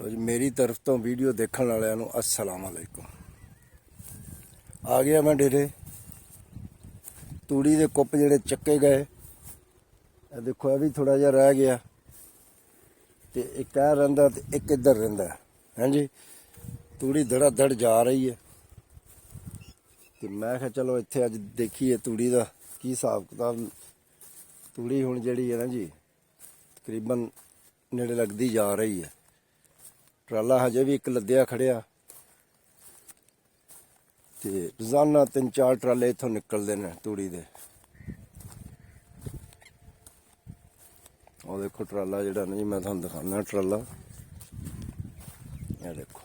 लो जी मेरी तरफ तो वीडियो देखने वालों अस्सलाम वालेकुम। आ गया मैं डेरे तूड़ी के कुप जेडे चक्के गए। देखो यह भी थोड़ा जहा रह गया तो एक रहा तो एक इधर रहा है जी। तूड़ी धड़ा धड़ जा रही है तो मैं क्या चलो इत्थे अज देखिए तूड़ी का की हिसाब किताब। तूड़ी हुण जिहड़ी है ना जी तकरीबन नेड़े लगती जा रही है। ट्राला हजे भी एक लद्या खड़िया तो रोजाना 3-4 ट्राले इत्थों निकलते हैं तूड़ी दे। और देखो ट्राला जिहड़ा ना जी मैं तुहानूं दिखाना ट्राला। यह देखो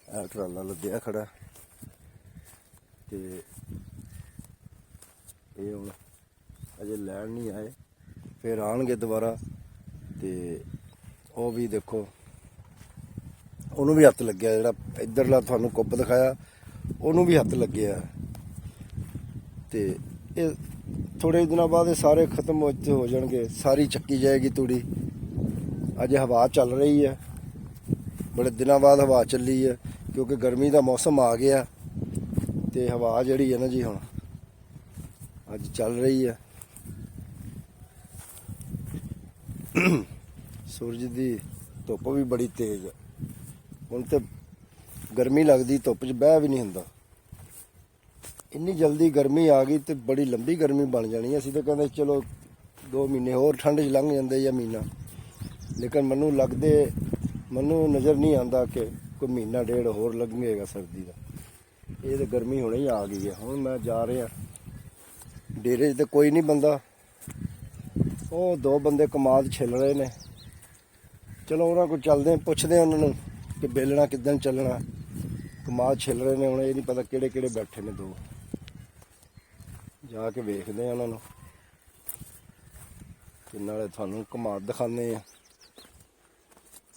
यह ट्राला लद्या खड़ा तो ये हुण अजे लैण नहीं आए फिर आउणगे दोबारा तो वह भी देखो उन्होंने भी हत्थ लग्या। जिहड़ा इधरला तुहानूं कुप दिखाया उन्होंने भी हत्थ लग्या तो ये थोड़े दिनों बाद ये सारे खत्म हो जाएंगे। सारी चक्की जाएगी तूड़ी। अज हवा चल रही है बड़े दिनों बाद हवा चली है क्योंकि गर्मी का मौसम आ गया तो हवा जिहड़ी है ना जी हुण अज चल रही है। सूरज की धुप भी बड़ी तेज है। हुण तो गर्मी लगती धुप च बह भी नहीं हुंदा। इन्नी जल्दी गर्मी आ गई तो बड़ी लंबी गर्मी बन जानी। असीं तो कहते चलो 2 महीने होर ठंड च लंघ जांदे या महीना, लेकिन मैनू नज़र नहीं आता कि कोई महीना डेढ़ होर लंघेगा सर्दी का। ये तो गर्मी हुणे ही आ गई है। हुण मैं जा रहा डेरे तो कोई नहीं बंदा, वो 2 बंदे कमाद छिल रहे ने। चलो उन्होंने को चलते पुछते हैं उन्होंने कि बेलना किदन चलना। कमाद छिल रहे ने हुण ये नहीं पता किहड़े किहड़े बैठे ने 2 जाके वेखदे हैं उन्होंने ते नाले तुहानूं कमाद दिखाने हैं।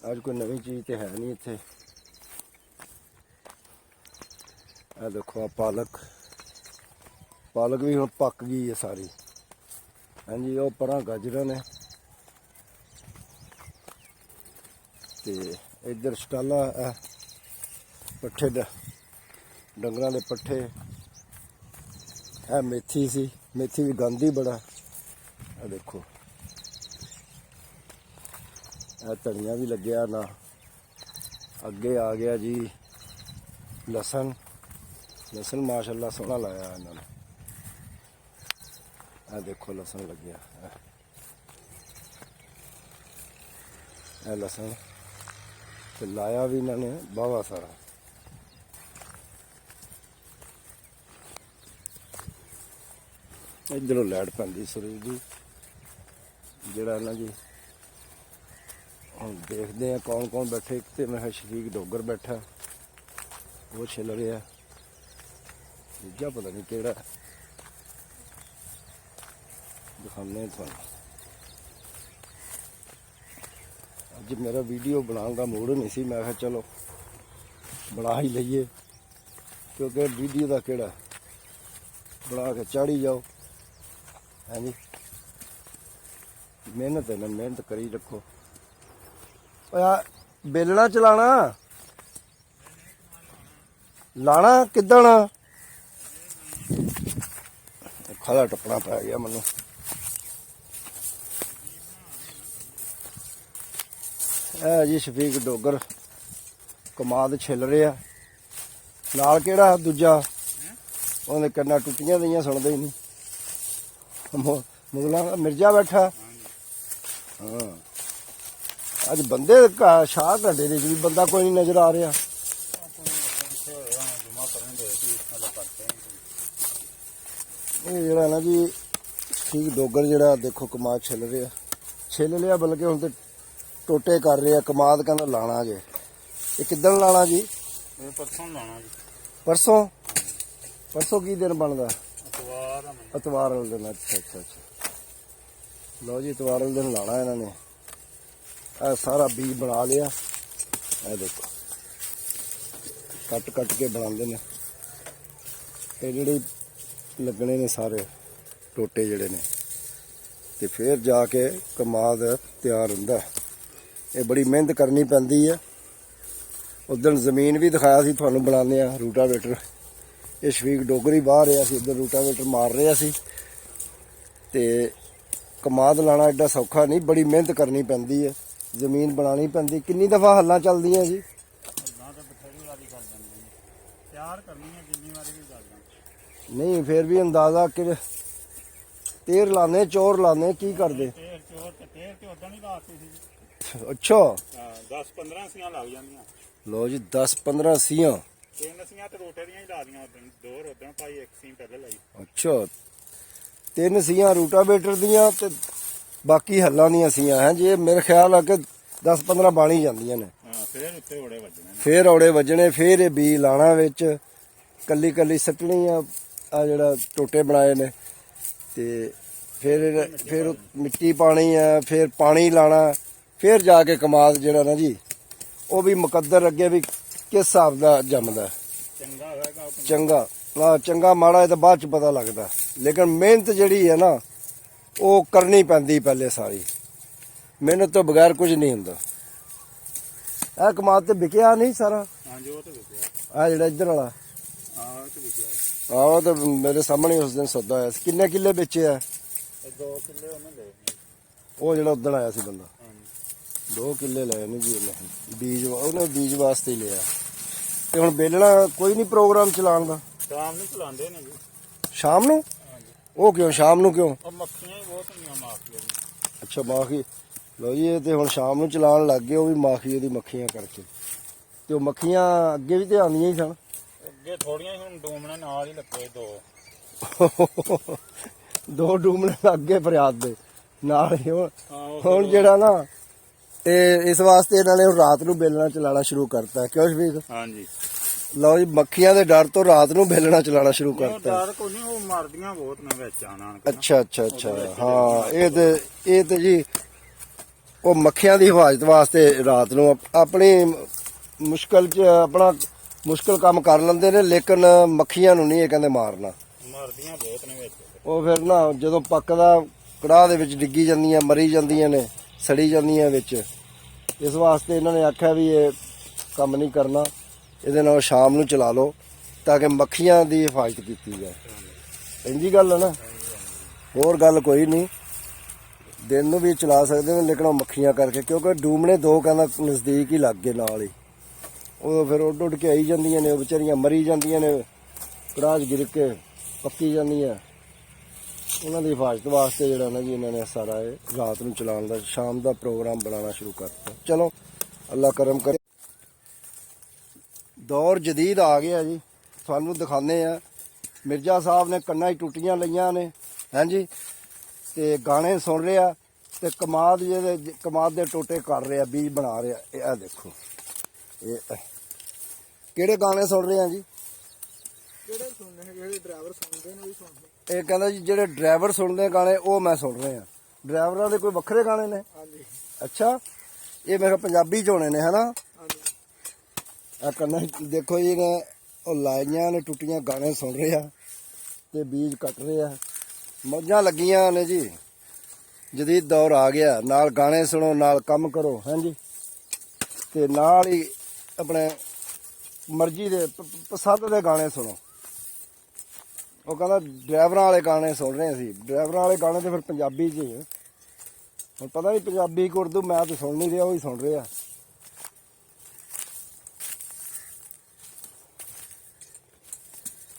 अज कोई नवीं चीज़ तो है नहीं इत्थे। आ देखो पालक भी हुण पक गई है सारी। हाँ जी वो परां गाजरां ने ते इधर स्टाला पट्ठे डंगरां दे पट्ठे। मेथी सी, मेथी भी गंद ही बड़ा। आ देखो धनिया भी लग्या ना। अगे आ गया जी लसन माशाअल्लाह सोहना लाया इन्होंने। आ देखो लसन लग्या लसन तो लाया भी इन्होंने बावा सारा। इधरों लाइट पैंदी सूरज की जिहड़ा ना जी। हम देखते हैं कौन कौन बैठे। एक तो मैं शफीक डोगर बैठा वो छिल रहा, दूजा पता नहीं केड़ा दिखाने तुहानूं। अज मेरा वीडियो बनाने का मूड नहीं सी। मैं कहा चलो बना ही लईए क्योंकि वीडियो का केड़ा बना के चाढ़ी जाओ। है जी मेहनत है ना, मेहनत करी रखो। बेलना चलाना लाना किदन खाला टपना पै गया मैनू। जी शफीक डोगर कमाद छिल रहा नाल केड़ा दूजा उन्हें कन्ना टुटियां दियां सुनते ही नहीं। मुगला मिर्जा बैठा। हाँ अज बंदे शाह का डेरे च भी बंदा कोई नहीं नजर आ रहा। ये जरा ना जी ठीक डोगर जरा देखो कमाद छिल लिया बल्कि हम तो टोटे कर रहे हैं। कमाद कहना लाना जे ये किदन लाना जी? परसों लाना जी। परसों की दिन बनता? इतवार वाले दिन। अच्छा लो जी इतवार वाले दिन लाना इन्होंने। सारा बीज बना लिया। देखो कट के बनाते हैं ये लगने ने सारे टोटे जड़े ने तो फिर जाके कमाद तैयार होंदा। ਇਹ ਬੜੀ ਮਿਹਨਤ ਕਰਨੀ ਪੈਂਦੀ ਹੈ। ਉਦੋਂ ਜ਼ਮੀਨ ਵੀ ਦਿਖਾਇਆ ਸੀ ਤੁਹਾਨੂੰ, ਬਣਾਉਂਦੇ ਆ ਰੂਟਾਵੇਟਰ। ਇਹ ਸ਼ਫੀਕ ਡੋਗਰੀ ਬਾਹਰ ਰਿਹਾ ਸੀ, ਉਧਰ ਰੂਟਾਵੇਟਰ ਮਾਰ ਰਿਹਾ ਸੀ। ਤੇ ਕਮਾਦ ਲਾਣਾ ਐਡਾ ਸੌਖਾ ਨਹੀਂ, ਬੜੀ ਮਿਹਨਤ ਕਰਨੀ ਪੈਂਦੀ ਹੈ, ਜ਼ਮੀਨ ਬਣਾਉਣੀ ਪੈਂਦੀ। ਕਿੰਨੀ ਦਫਾ ਹੱਲਾਂ ਚੱਲਦੀਆਂ ਜੀ? ਅੱਲਾ ਤਾਂ ਬਥੇਰੀ ਵਾਰੀ ਕਰ ਜਾਂਦੇ ਨੇ, ਤਿਆਰ ਕਰਨੀ ਹੈ ਜਿੰਨੀ ਵਾਰੀ ਵੀ ਕਰਦਾ। ਨਹੀਂ ਫਿਰ ਵੀ ਅੰਦਾਜ਼ਾ ਕਿ ਤੇਰ ਲਾਣੇ ਚੋਰ ਲਾਣੇ ਕੀ ਕਰਦੇ? ਤੇਰ ਚੋਰ ਤੇ ਉਦਾਂ ਨਹੀਂ ਲਾਤੀ ਸੀ। ਅੱਛਾ, ਹਾਂ 10-15 ਸੀਆਂ ਲੱਗ ਜਾਂਦੀਆਂ। ਲੋ ਜੀ 10-15 ਸੀਆਂ। 3 ਸੀਆਂ ਤੇ ਰੋਟੇ ਦੀਆਂ ਹੀ ਲਾ ਦੀਆਂ, ਉਦੋਂ 2 ਉਦੋਂ ਪਾਈ, 1 ਸੀ ਪਹਿਲੇ ਲਾਈ। ਅੱਛਾ, 3 ਸੀਆਂ ਰੂਟਾਵੇਟਰ ਦੀਆਂ ਤੇ ਬਾਕੀ ਹੱਲਾਂ ਦੀਆਂ ਸੀਆਂ ਹੈ ਜੀ। ਮੇਰੇ ਖਿਆਲ ਆ ਕਿ 10-15 ਬਣ ਹੀ ਜਾਂਦੀਆਂ ਨੇ। ਹਾਂ ਫੇਰ ਉੱਤੇ ਔੜੇ ਵੱਜਣੇ ਨੇ। ਫੇਰ ਔੜੇ ਵੱਜਣੇ, ਫੇਰ ਇਹ ਬੀ ਲਾਣਾ ਵਿੱਚ, ਕੱਲੀ ਕੱਲੀ ਸੱਟਣੀ ਆ ਜਿਹੜਾ ਟੋਟੇ ਬਣਾਏ ਨੇ। ਤੇ ਫਿਰ ਮਿੱਟੀ ਪਾਣੀ ਆ, ਫਿਰ ਪਾਣੀ ਲਾਣਾ, ਫਿਰ ਜਾ ਕੇ ਕਮਾਦ ਜਿਹੜਾ ਨਾ ਜੀ ਉਹ ਵੀ ਮੁਕੱਦਰ ਅੱਗੇ ਵੀ ਕਿਸ ਹਿਸਾਬ ਦਾ ਜੰਮਦਾ। ਚੰਗਾ ਹੋਏਗਾ ਚੰਗਾ ਚੰਗਾ ਮਾੜਾ ਇਹ ਤਾਂ ਬਾਅਦ ਚ ਪਤਾ ਲੱਗਦਾ, ਲੇਕਿਨ ਮਿਹਨਤ ਜਿਹੜੀ ਹੈ ਨਾ ਉਹ ਕਰਨੀ ਪੈਂਦੀ ਪਹਿਲੇ ਸਾਰੀ। ਮਿਹਨਤ ਤੋਂ ਬਗੈਰ ਕੁਝ ਨਹੀਂ ਹੁੰਦਾ। ਇਹ ਕਮਾਦ ਤੇ ਵਿਕਿਆ ਨਹੀਂ ਸਾਰਾ? ਹਾਂਜੀ ਉਹ ਤਾਂ ਵਿਕਿਆ। ਆ ਜਿਹੜਾ ਇੱਧਰ ਵਾਲਾ ਹਾਂ ਉਹ ਤਾਂ ਵਿਕਿਆ। ਆਹ ਤਾਂ ਮੇਰੇ ਸਾਹਮਣੇ ਉਸ ਦਿਨ ਸੌਦਾ ਹੋਇਆ ਸੀ। ਕਿੰਨੇ ਕਿੱਲੇ ਵੇਚੇ ਆ? 2 ਕਿੱਲੇ ਉਹਨੇ ਲਏ। ਉਹ ਜਿਹੜਾ ਉਦਣ ਆਇਆ ਸੀ ਬੰਦਾ, ਹਾਂਜੀ 2 ਕਿੱਲੇ ਲਏ ਨੇ ਜੀ ਉਹਨੇ। ਉਹਨੇ ਬੀਜ ਵਾਸਤੇ ਹੀ ਲਿਆ। ਤੇ ਹੁਣ ਵੇਲਣਾ ਕੋਈ ਨਹੀਂ ਪ੍ਰੋਗਰਾਮ ਚਲਾਉਣ ਦਾ? ਸ਼ਾਮ ਨੂੰ ਚਲਾਉਂਦੇ ਨੇ ਜੀ। ਸ਼ਾਮ ਨੂੰ? ਹਾਂਜੀ ਉਹ ਕਿਉਂ ਸ਼ਾਮ ਨੂੰ ਕਿਉਂ? ਉਹ ਮੱਖੀਆਂ ਹੀ ਬਹੁਤ ਹੁੰਦੀਆਂ ਮਾਖੀਆਂ ਦੀ। ਅੱਛਾ ਮਾਖੀ। ਲਓ ਜੀ ਇਹ ਤੇ ਹੁਣ ਸ਼ਾਮ ਨੂੰ ਚਲਾਉਣ ਲੱਗ ਗਏ, ਉਹ ਵੀ ਮਾਖੀ ਉਹਦੀ ਮੱਖੀਆਂ ਕਰਕੇ। ਤੇ ਉਹ ਮੱਖੀਆਂ ਅੱਗੇ ਵੀ ਤੇ ਆਉਂਦੀਆਂ ਹੀ ਸਨ। ਅੱਗੇ ਥੋੜੀਆਂ ਹੁਣ ਡੂਮਣੇ ਨਾਲ ਹੀ ਲੱਗੇ 2। 2 ਡੂਮਣੇ ਅੱਗੇ ਫਰਿਆਦ ਦੇ ਨਾਲ ਹੀ। ਹਾਂ ਹੁਣ ਜਿਹੜਾ ਨਾ ਇਹ ਇਸ ਵਾਸਤੇ ਇਹਨਾਂ ਨੇ ਹੁਣ ਰਾਤ ਨੂੰ ਬੇਲਣਾ ਚਲਾਉਣਾ ਸ਼ੁਰੂ ਕਰਤਾ, ਕਿਉਂ ਸ਼ਫੀਕ? ਹਾਂਜੀ ਲਓ ਜੀ ਮੱਖੀਆਂ ਦੇ ਡਰ ਤੋਂ ਰਾਤ ਨੂੰ ਬੇਲਣਾ ਚਲਾਉਣਾ ਸ਼ੁਰੂ ਉਹ ਕਰਤਾ। ਡਰ ਕੋਈ ਨਹੀਂ, ਉਹ ਮਰਦੀਆਂ ਬਹੁਤ ਨੇ ਵਿੱਚ ਆਣ ਕੇ। ਅੱਛਾ ਅੱਛਾ ਅੱਛਾ, ਹਾਂ ਇਹ ਤੇ ਜੀ ਉਹ ਮੱਖੀਆਂ ਦੀ ਹਿਫਾਜ਼ਤ ਵਾਸਤੇ ਰਾਤ ਨੂੰ ਆਪਣੀ ਮੁਸ਼ਕਲ 'ਚ ਆਪਣਾ ਮੁਸ਼ਕਲ ਕੰਮ ਕਰ ਲੈਂਦੇ ਨੇ, ਲੇਕਿਨ ਮੱਖੀਆਂ ਨੂੰ ਨਹੀਂ ਇਹ ਕਹਿੰਦੇ ਮਾਰਨਾ। ਮਰਦੀਆਂ ਬਹੁਤ ਨੇ ਵਿੱਚ। ਉਹ ਫਿਰ ਨਾ ਜਦੋਂ ਪੱਕਦਾ ਕੜਾਹ ਦੇ ਵਿੱਚ ਡਿੱਗੀ ਜਾਂਦੀਆਂ, ਮਰੀ ਜਾਂਦੀਆਂ ਨੇ, ਸੜੀ ਜਾਂਦੀਆਂ ਵਿੱਚ। ਇਸ ਵਾਸਤੇ ਇਹਨਾਂ ਨੇ ਆਖਿਆ ਵੀ ਇਹ ਕੰਮ ਨਹੀਂ ਕਰਨਾ, ਇਹਦੇ ਨਾਲ ਸ਼ਾਮ ਨੂੰ ਚਲਾ ਲਓ ਤਾਂ ਕਿ ਮੱਖੀਆਂ ਦੀ ਹਿਫਾਜ਼ਤ ਕੀਤੀ ਜਾਏ। ਇੰਜੀ ਗੱਲ ਹੈ ਨਾ, ਹੋਰ ਗੱਲ ਕੋਈ ਨਹੀਂ। ਦਿਨ ਨੂੰ ਵੀ ਚਲਾ ਸਕਦੇ ਨੇ, ਲੇਕਿਨ ਉਹ ਮੱਖੀਆਂ ਕਰਕੇ, ਕਿਉਂਕਿ ਡੂਮਣੇ 2 ਕਹਿੰਦਾ ਨਜ਼ਦੀਕ ਹੀ ਲੱਗ ਗਏ ਨਾਲ ਹੀ। ਉਹ ਫਿਰ ਉੱਡ ਕੇ ਆਈ ਜਾਂਦੀਆਂ ਨੇ, ਉਹ ਵਿਚਾਰੀਆਂ ਮਰੀ ਜਾਂਦੀਆਂ ਨੇ, ਕੜਾਹ 'ਚ ਗਿਰ ਕੇ ਪੱਕੀ ਜਾਂਦੀਆਂ। ਉਹਨਾਂ ਦੀ ਹਿਫਾਜ਼ਤ ਵਾਸਤੇ ਜਿਹੜਾ ਨਾ ਜੀ ਇਹਨਾਂ ਨੇ ਸਾਰਾ ਇਹ ਰਾਤ ਨੂੰ ਚਲਾਉਣ ਦਾ, ਸ਼ਾਮ ਦਾ ਪ੍ਰੋਗਰਾਮ ਬਣਾਉਣਾ ਸ਼ੁਰੂ ਕਰਤਾ। ਚਲੋ ਅੱਲਾ ਕਰਮ ਕਰੇ। ਦੌਰ ਜਦੀਦ ਆ ਗਿਆ ਜੀ, ਤੁਹਾਨੂੰ ਦਿਖਾਉਂਦੇ ਆ। ਮਿਰਜ਼ਾ ਸਾਹਿਬ ਨੇ ਕੰਨਾਂ 'ਚ ਟੁੱਟੀਆਂ ਲਈਆਂ ਨੇ, ਹਾਂਜੀ, ਤੇ ਗਾਣੇ ਸੁਣ ਰਿਹਾ ਤੇ ਕਮਾਦ ਦੇ ਟੋਟੇ ਕਰ ਰਿਹਾ, ਬੀਜ ਬਣਾ ਰਿਹਾ। ਇਹ ਦੇਖੋ, ਇਹ ਕਿਹੜੇ ਗਾਣੇ ਸੁਣ ਰਹੇ ਆ ਜੀ? ਜਿਹੜੇ ਸੁਣਦੇ ਨੇ, ਜਿਹੜੇ ਡਰਾਈਵਰ ਸੁਣਦੇ ਨੇ ਉਹ ਵੀ ਸੁਣਦੇ। ਇਹ ਕਹਿੰਦਾ ਜੀ ਜਿਹੜੇ ਡਰਾਈਵਰ ਸੁਣਦੇ ਗਾਣੇ ਉਹ ਮੈਂ ਸੁਣ ਰਿਹਾ। ਡਰਾਈਵਰਾਂ ਦੇ ਕੋਈ ਵੱਖਰੇ ਗਾਣੇ ਨੇ? ਹਾਂਜੀ ਅੱਛਾ, ਇਹ ਮੇਰੇ ਪੰਜਾਬੀ 'ਚ ਹੋਣੇ ਨੇ, ਹਨਾ? ਹਾਂਜੀ ਆ ਕੰਨਾਂ 'ਚ ਦੇਖੋ ਜੀ ਨੇ ਉਹ ਲਾਈਆਂ ਨੇ ਟੁੱਟੀਆਂ, ਗਾਣੇ ਸੁਣ ਰਹੇ ਆ ਤੇ ਬੀਜ ਕੱਟ ਰਹੇ ਆ। ਮੌਜਾਂ ਲੱਗੀਆਂ ਨੇ ਜੀ, ਜਦੀਦ ਦੌਰ ਆ ਗਿਆ। ਨਾਲ ਗਾਣੇ ਸੁਣੋ, ਨਾਲ ਕੰਮ ਕਰੋ, ਹਾਂਜੀ, ਤੇ ਨਾਲ ਹੀ ਆਪਣੇ ਮਰਜ਼ੀ ਦੇ ਪਸੰਦ ਦੇ ਗਾਣੇ ਸੁਣੋ। ਉਹ ਕਹਿੰਦਾ ਡਰਾਈਵਰਾਂ ਵਾਲੇ ਗਾਣੇ ਸੁਣ ਰਹੇ ਸੀ। ਡਰਾਈਵਰਾਂ ਵਾਲੇ ਗਾਣੇ ਤੇ ਫਿਰ ਪੰਜਾਬੀ 'ਚ ਹੀ। ਹੁਣ ਪਤਾ ਨਹੀਂ ਪੰਜਾਬੀ ਕਿ ਉਰਦੂ, ਮੈਂ ਤਾਂ ਸੁਣ ਨਹੀਂ ਰਿਹਾ, ਉਹ ਹੀ ਸੁਣ ਰਿਹਾ।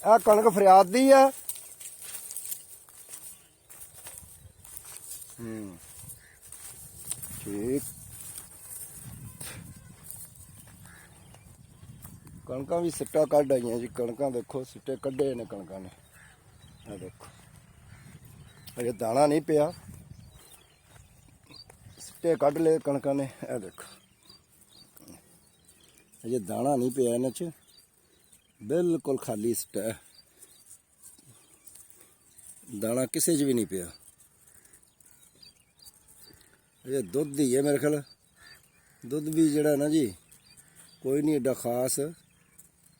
ਆਹ ਕਣਕ ਫਰਿਆਦ ਦੀ ਆ। ਠੀਕ, ਕਣਕਾਂ ਵੀ ਸਿੱਟਾ ਕੱਢ ਆਈਆਂ ਜੀ। ਕਣਕਾਂ ਦੇਖੋ ਸਿੱਟੇ ਕੱਢੇ ਨੇ ਕਣਕਾਂ ਨੇ। ਆ ਦੇਖੋ ਅਜੇ ਦਾਣਾ ਨਹੀਂ ਪਿਆ, ਸਿੱਟੇ ਕੱਢ ਲਏ ਕਣਕਾਂ ਨੇ। ਇਹ ਦੇਖੋ ਅਜੇ ਦਾਣਾ ਨਹੀਂ ਪਿਆ ਇਹਨਾਂ 'ਚ, ਬਿਲਕੁਲ ਖਾਲੀ ਸਿੱਟਾ, ਦਾਣਾ ਕਿਸੇ 'ਚ ਵੀ ਨਹੀਂ ਪਿਆ। ਇਹ ਦੁੱਧ ਹੀ ਹੈ ਮੇਰੇ ਖਿਆਲ। ਦੁੱਧ ਵੀ ਜਿਹੜਾ ਨਾ ਜੀ ਕੋਈ ਨਹੀਂ ਏਡਾ ਖਾਸ,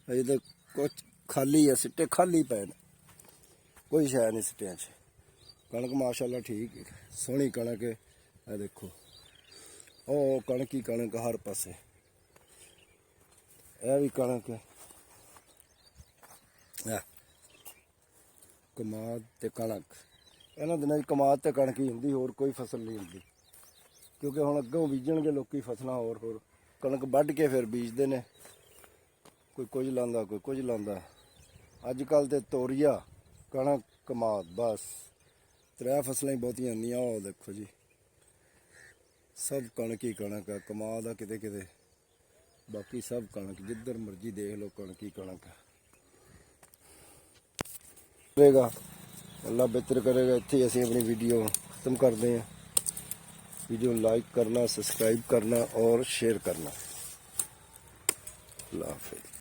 ਅਜੇ ਤਾਂ ਕੁਛ ਖਾਲੀ ਆ, ਸਿੱਟੇ ਖਾਲੀ ਪਏ ਨੇ, ਕੋਈ ਸ਼ੈ ਨਹੀਂ ਸਿੱਟਿਆਂ 'ਚ। ਕਣਕ ਮਾਸ਼ਾਅੱਲਾ ਠੀਕ ਹੈ, ਸੋਹਣੀ ਕਣਕ ਹੈ। ਇਹ ਦੇਖੋ ਉਹ ਕਣਕ ਹੀ ਕਣਕ ਹਰ ਪਾਸੇ। ਇਹ ਵੀ ਕਣਕ ਹੈ। ਕਮਾਦ ਤੇ ਕਣਕ, ਇਹਨਾਂ ਦਿਨਾਂ 'ਚ ਕਮਾਦ ਤੇ ਕਣਕ ਹੀ ਹੁੰਦੀ, ਹੋਰ ਕੋਈ ਫਸਲ ਨਹੀਂ ਹੁੰਦੀ, ਕਿਉਂਕਿ ਹੁਣ ਅੱਗੋਂ ਬੀਜਣਗੇ ਲੋਕੀ ਫਸਲਾਂ ਹੋਰ ਹੋਰ। ਕਣਕ ਵੱਢ ਕੇ ਫਿਰ ਬੀਜਦੇ ਨੇ, ਕੋਈ ਕੁਝ ਲਾਉਂਦਾ ਕੋਈ ਕੁਝ ਲਾਉਂਦਾ। ਅੱਜ ਕੱਲ੍ਹ ਤੇ ਤੋਰੀਆ, ਕਣਕ, ਕਮਾਦ, ਬਸ 3 ਫਸਲਾਂ ਹੀ ਬਹੁਤੀਆਂ ਹੁੰਦੀਆਂ। ਉਹ ਦੇਖੋ ਜੀ, ਸਭ ਕਣਕ ਹੀ ਕਣਕ ਆ, ਕਮਾਦ ਆ ਕਿਤੇ ਕਿਤੇ, ਬਾਕੀ ਸਭ ਕਣਕ। ਜਿੱਧਰ ਮਰਜ਼ੀ ਦੇਖ ਲਓ ਕਣਕ ਹੀ ਕਣਕ ਆ। ਕਰੇਗਾ ਅੱਲਾ ਬਿਹਤਰ ਕਰੇਗਾ। ਇੱਥੇ ਹੀ ਅਸੀਂ ਆਪਣੀ ਵੀਡੀਓ ਖਤਮ ਕਰਦੇ ਹਾਂ। वीडियो लाइक करना, सब्सक्राइब करना और शेयर करना। अल्लाह हाफ़िज़।